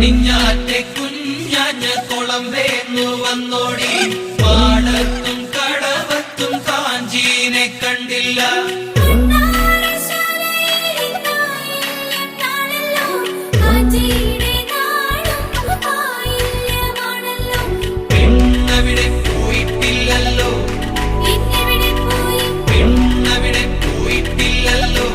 പടിഞ്ഞാറ്റെ കുഞ്ഞാഞ്ഞ കുളം വേന്നു വന്നോടി പാടത്തും കടവത്തും കാഞ്ചീനെ കണ്ടില്ല പെണ്ണവിടെ പോയിട്ടില്ലല്ലോ പെണ്ണവിടെ പോയിട്ടില്ലല്ലോ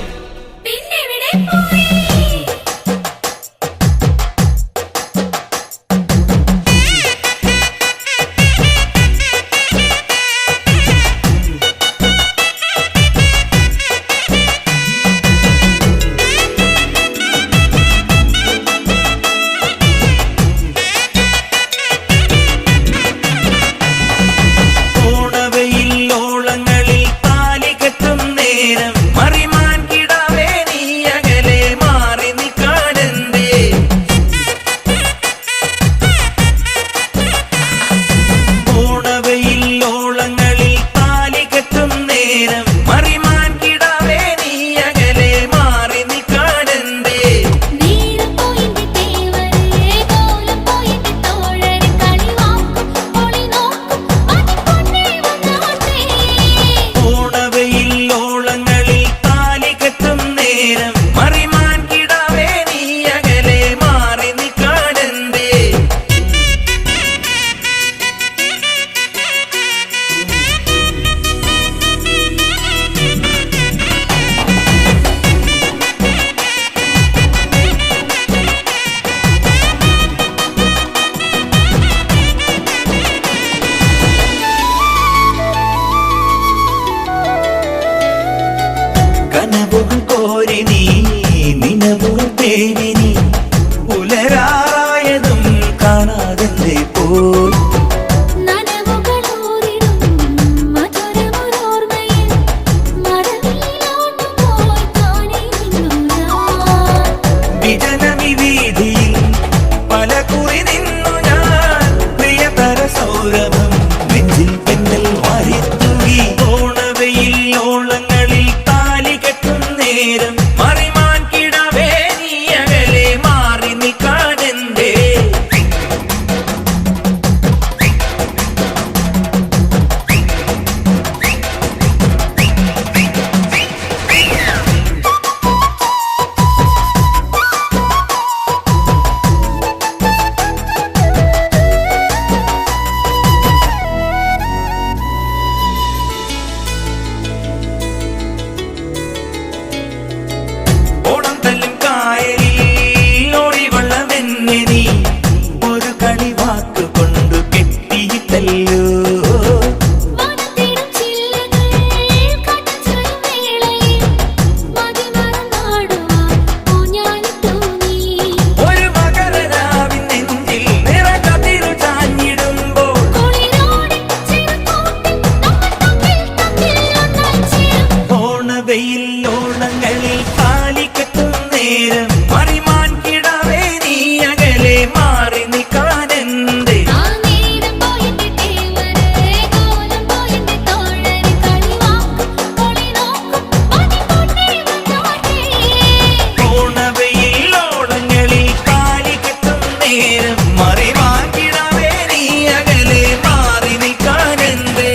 പുലരാറായതും കാണാതെ പോയി വിജനമി വീതിയിൽ പല കുറി നിന്നു ഞാൻ പ്രിയതര സൗരഭം നെഞ്ചിൽ പെണ്ണൽ വാരിത്തൂകി ഓണവയിൽ ഓളങ്ങളിൽ താലി കെട്ടും നേരം ഒരു കളി വാക്ക് കൊണ്ടു കെട്ടിയിട്ടല്ലോ ഒരു മകരരാവിൻ നെഞ്ചിൽ നിറകതിരു ചാഞ്ഞിടുമ്പോൾ ഓണവെയിൽ ഓണങ്ങളിൽ താലി കെട്ടും നേരം മറിമാൻ കിടാവേ നീ അകലെ മാറി നിൽക്കാനെന്തേ ഓണവെയിൽ ഓണങ്ങളിൽ താലി കെട്ടും നേരം മറിമാൻ കിടാവേ നീ അകലെ മാറി നിൽക്കാനെന്തേ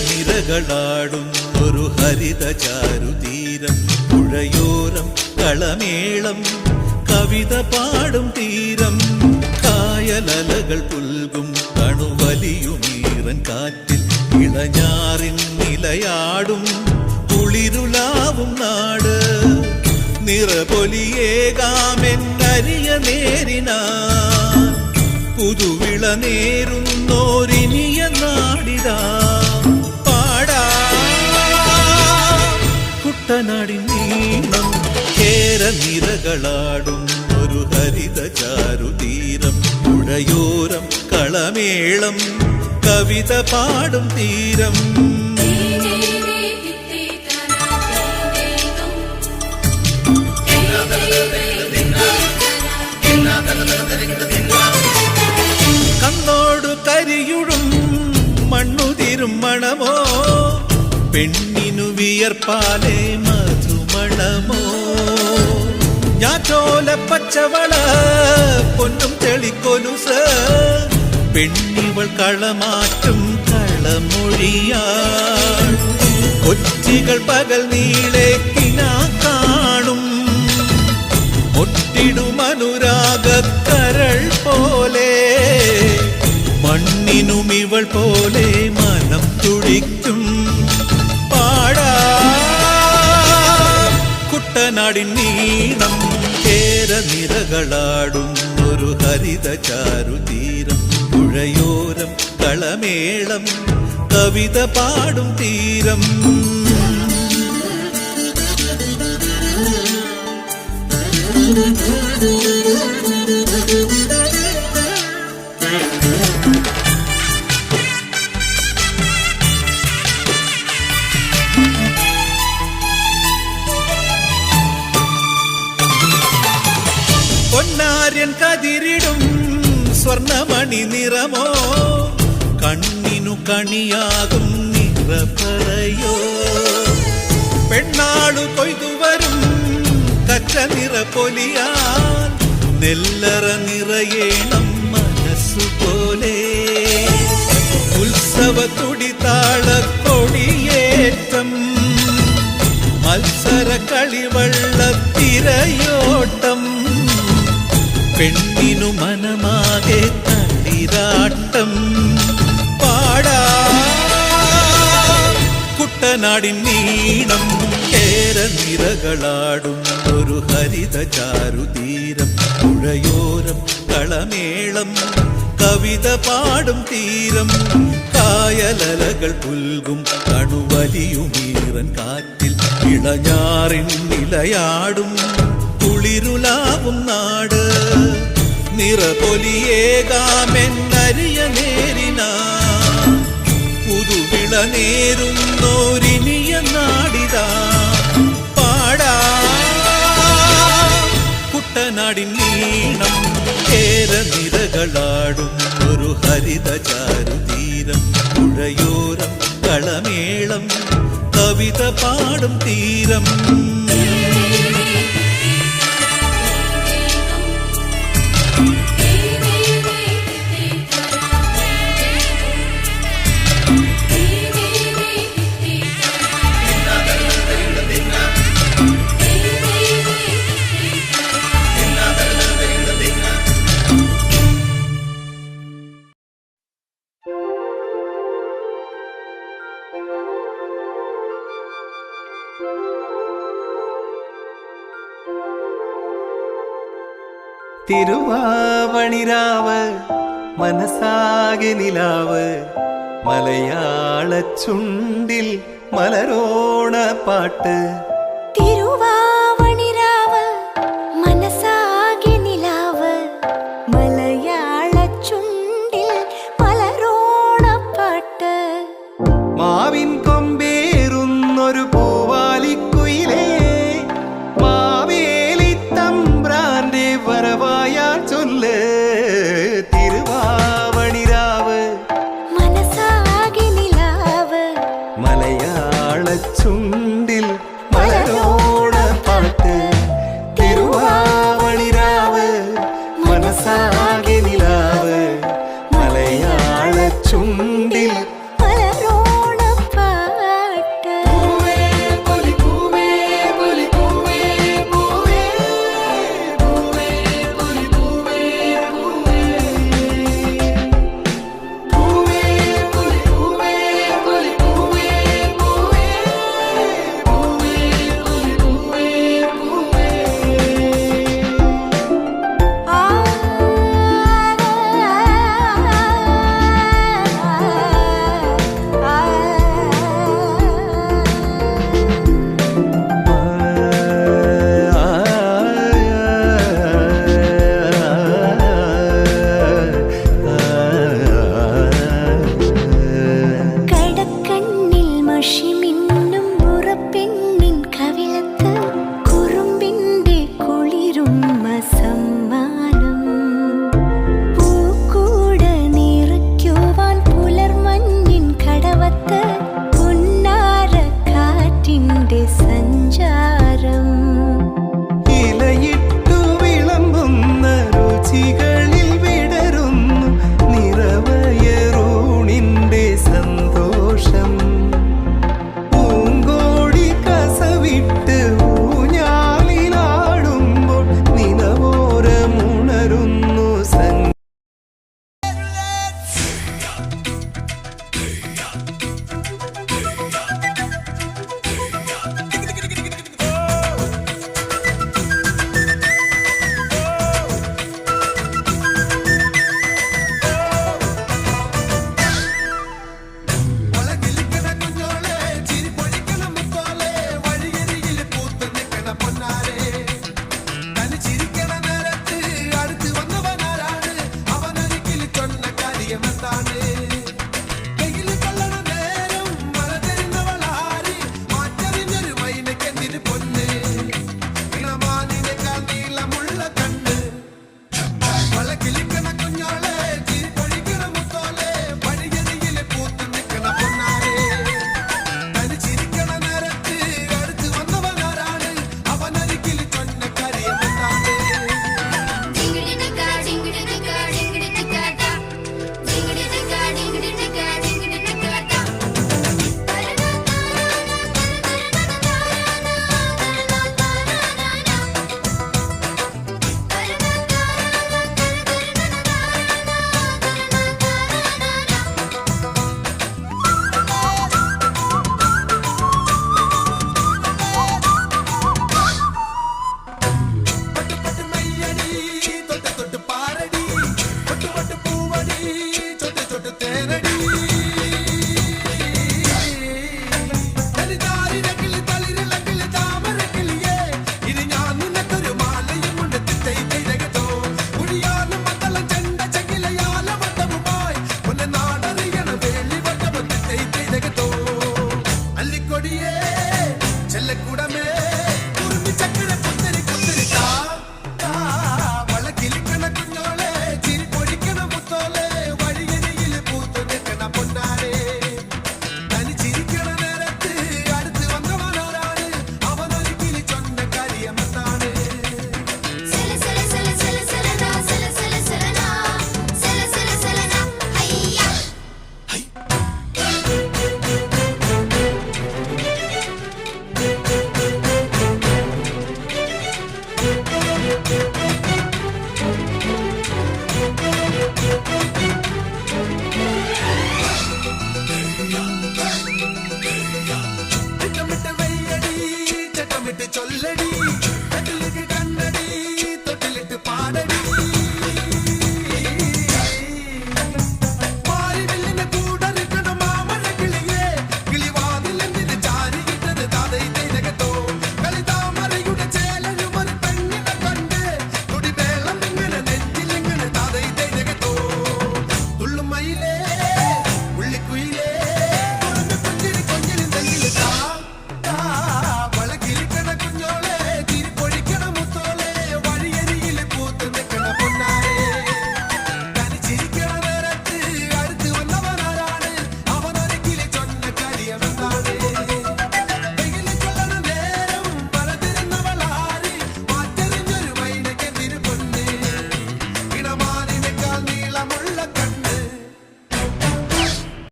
നിരകളാടും ഒരു ഹരിത ചാരുതീരം പുഴയോരം കളമേളം കവിത പാടും തീരം കായലലകൾ പുൽകും കണുവലിയുമീറൻ കാറ്റിൽ ഇളഞ്ഞാറിൻ നിലയാടും കുളിരുലാവും നാട് നിറപൊലിയേകാമെന്നരിയ നേരിനാ പുതുവിള നേരുന്നോരിനിയ നാടിതാ കുട്ടനാടിൻ നീളം കേര കേരനിരകളാടും ഒരു ഹരിത ചാരുതീരം പുഴയോരം കളമേളം കവിത പാടും തീരം കണ്ണോടു കരിയുടും മണ്ണുതിരും മണമോ പെണ്ണിനു വിയർപ്പാലേ മധുമണമോ ഞാറ്റോല പച്ചവള പൊന്നും തെളിക്കൊലുസ് പെണ്ണിവൾ കളമാറ്റും കളമൊഴിയാ കൊച്ചികൾ പകൽ നീളെ കിനാ കാണും ഒട്ടിടും അനുരാഗക്കരൾ പോലെ മണ്ണിനും ഇവൾ പോലെ മനം തുടിക്കും പാടാ കുട്ടനാടിൻ നീണം കേരനിരകളാടും ഒരു ഹരിത ചാരുതീരം പുഴയോരം കളമേളം കവിത പാടും തീരം പൊന്നാര്യൻ കതിരിടും സ്വർണമണി നിറമോ കണ്ണിനു കണിയാകും നിറപറയോ പെണ്ണാളു കൊയ്തുവരും കച്ച നിറ പൊലിയാൽ നെല്ലറ നിറയേണം മനസ്സുപോലെ ഉത്സവ തുടിതാള കൊടിയേറ്റം മത്സര കളിവള്ള തിരയോട്ടം പെണ്ണിനു മനമാകെ തളിരാട്ടം പാടാ കുട്ടനാടിൻ നീണം കേരനിരകളാടും ഒരു ഹരിത ചാരുതീരം പുഴയോരം കളമേളം കവിത പാടും തീരം കായലലകൾ പുൽകും കണുവലിയുമീറൻ കാറ്റിൽ ഇളഞ്ഞാറിൻ നിലയാടും കുളിരുലാവും നാട് നിറപൊലിയേകാമെന്നരിയ നേരിന പുതുവിള നേരുന്നോരിനിയ നാടിതാ പാടാ കുട്ടനാടിൻ നീണം കേരനിരകളാടും ഒരു ഹരിത ചാരുതീരം പുഴയോരം കളമേളം കവിത പാടും തീരം തിരുവാവണിരാവ് മനസാകെ നിലാവ് മലയാള ചുണ്ടിൽ മലരോണ പാട്ട് തിരുവാ